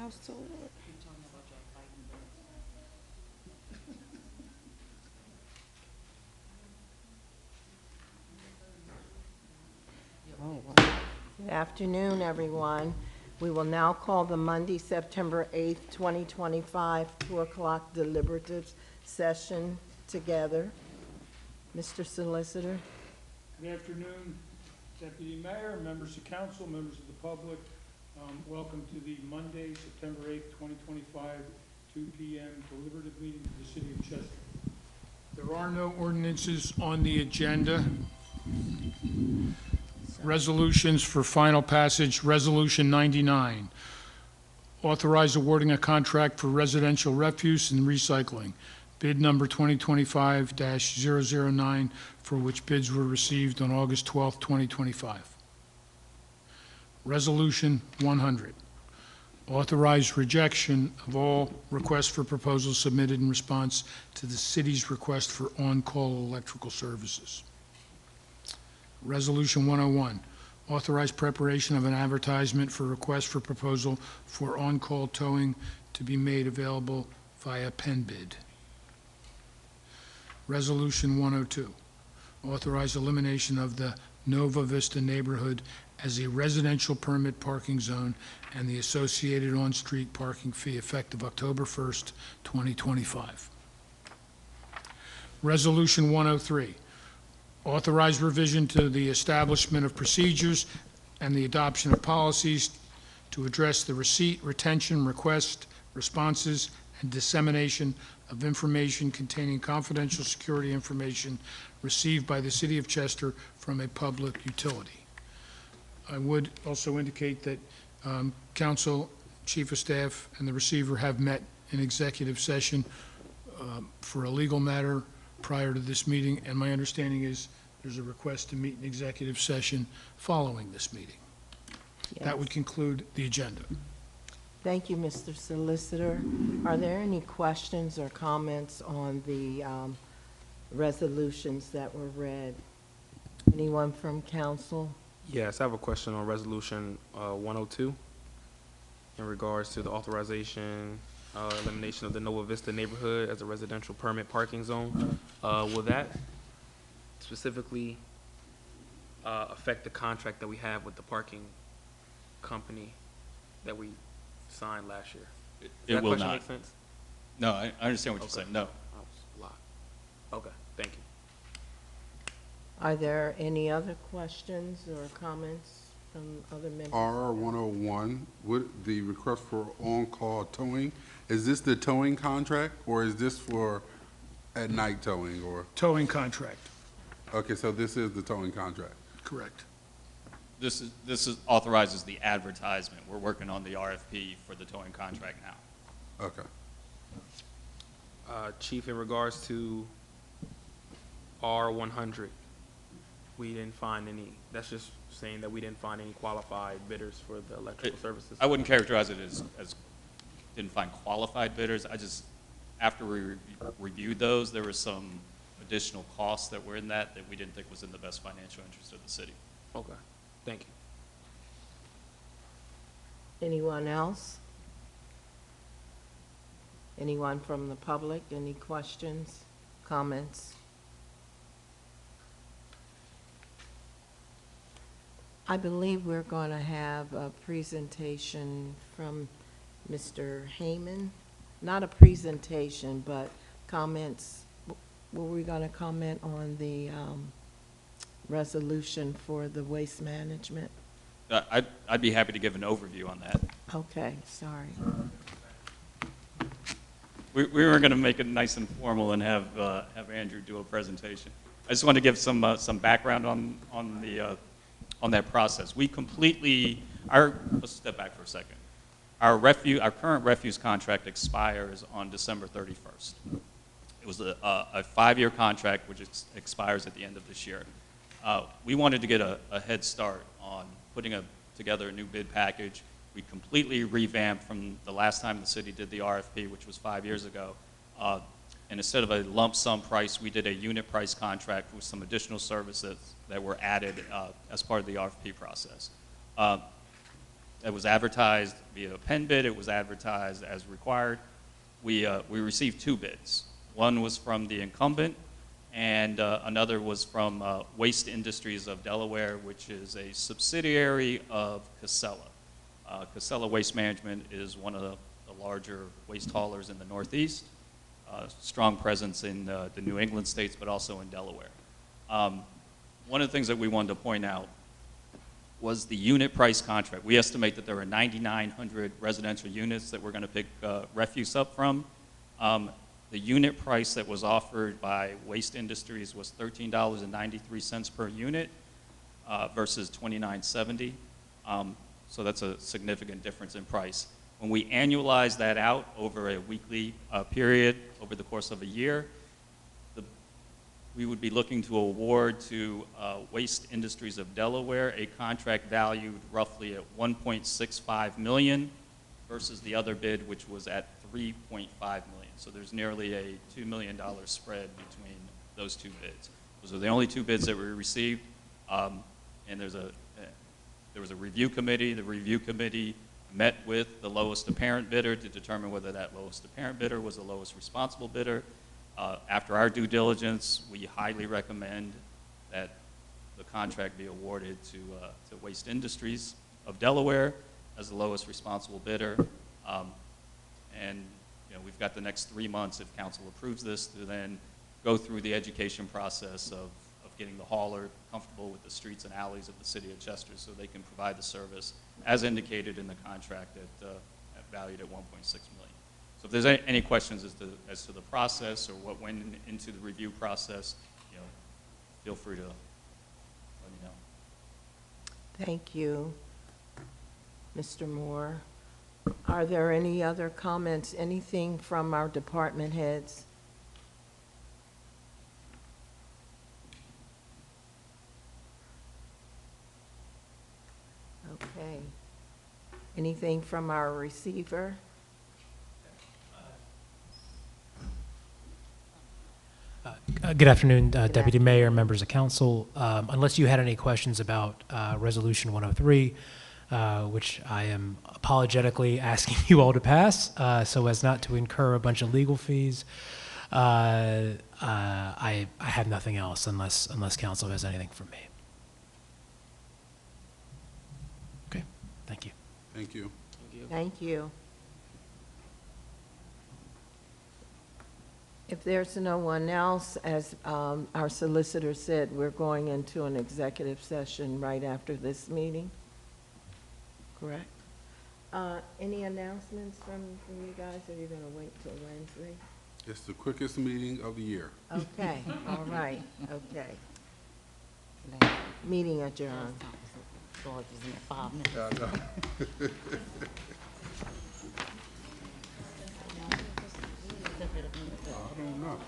house to order. Oh, wow. Good afternoon, everyone. We will now call the Monday, September 8th, 2025, 2 o'clock deliberative session together. Mr. Solicitor. Good afternoon, Deputy Mayor, members of council, members of the public. Welcome to the Monday, September 8th, 2025, 2 p.m. deliberative meeting of the City of Chester. There are no ordinances on the agenda. Resolutions for final passage. Resolution 99. Authorize awarding a contract for residential refuse and recycling. Bid number 2025-009, for which bids were received on August 12, 2025. Resolution 100. Authorize rejection of all requests for proposals submitted in response to the city's request for on-call electrical services. Resolution 101. Authorize preparation of an advertisement for request for proposal for on-call towing to be made available via pen bid. Resolution 102. Authorize elimination of the Nova Vista neighborhood as a residential permit parking zone and the associated on-street parking fee effective October 1st, 2025. Resolution 103. Authorize revision to the establishment of procedures and the adoption of policies to address the receipt, retention, request, responses, and dissemination of information containing confidential security information received by the City of Chester from a public utility. I would also indicate that Council, Chief of Staff, and the Receiver have met in executive session for a legal matter prior to this meeting, and my understanding is there's a request to meet in executive session following this meeting. Yes. That would conclude the agenda. Thank you, Mr. Solicitor. Are there any questions or comments on the resolutions that were read? Anyone from council? Yes, I have a question on Resolution 102 in regards to the authorization, elimination of the Nova Vista neighborhood as a residential permit parking zone. Will that specifically affect the contract that we have with the parking company that we signed last year? It will question not. make sense? No, I understand what you're saying. No. I was locked. Okay, thank you. Are there any other questions or comments from other members? R101, what the request for on-call towing, is this the towing contract or is this for at night towing or? Towing contract, Okay, so this is the towing contract. correct. This authorizes the advertisement. We're working on the RFP for the towing contract now. Okay. Chief, in regards to R100, we didn't find any, that's just saying that we didn't find any qualified bidders for the electrical services. I wouldn't characterize it as didn't find qualified bidders. I just, after we reviewed those, there were some additional costs that were in that we didn't think was in the best financial interest of the city. Okay, thank you. Anyone else? Anyone from the public? Any questions, comments? I believe we're going to have a presentation from Mr. Heyman. Not a presentation, but comments. Were we going to comment on the resolution for the waste management? I'd be happy to give an overview on that. Okay, sorry. We were going to make it nice and formal and have Andrew do a presentation. I just want to give some background on that process. We completely, let's step back for a second. Our current refuse contract expires on December 31st. It was a 5-year contract which expires at the end of this year. We wanted to get a head start on putting together a new bid package. We completely revamped from the last time the city did the RFP, which was 5 years ago. And instead of a lump sum price, we did a unit price contract with some additional services that were added as part of the RFP process. It was advertised via pen bid. It was advertised as required. We received 2 bids. One was from the incumbent, and another was from Waste Industries of Delaware, which is a subsidiary of Casella. Casella Waste Management is one of the larger waste haulers in the Northeast. Strong presence in the New England states, but also in Delaware. One of the things that we wanted to point out was the unit price contract. We estimate that there are 9,900 residential units that we're going to pick refuse up from. The unit price that was offered by Waste Industries was $13.93 per unit versus $29.70. So that's a significant difference in price. When we annualize that out over a weekly period, over the course of a year, we would be looking to award to Waste Industries of Delaware a contract valued roughly at $1.65 million versus the other bid, which was at $3.5 million. So there's nearly a $2 million spread between those 2 bids. Those are the only 2 bids that we received, and there was a review committee. The review committee met with the lowest apparent bidder to determine whether that lowest apparent bidder was the lowest responsible bidder. After our due diligence, we highly recommend that the contract be awarded to Waste Industries of Delaware as the lowest responsible bidder. And we've got the next 3 months, if council approves this, to then go through the education process of getting the hauler comfortable with the streets and alleys of the city of Chester so they can provide the service as indicated in the contract valued at $1.6 million. So if there's any questions as to the process or what went into the review process, feel free to let me know. Thank you, Mr. Moore. Are there any other comments, anything from our department heads? Okay. Anything from our receiver? Good afternoon, Deputy Mayor, members of council. Unless you had any questions about Resolution 103, which I am apologetically asking you all to pass so as not to incur a bunch of legal fees, I have nothing else unless council has anything for me. Okay, thank you. Thank you. Thank you. If there's no one else, as our solicitor said, we're going into an executive session right after this meeting. Correct? Any announcements from you guys, or are you going to wait till Wednesday? It's the quickest meeting of the year. Okay, all right, okay. Meeting adjourned. George is in 5 minutes. Yeah, I know. I don't know.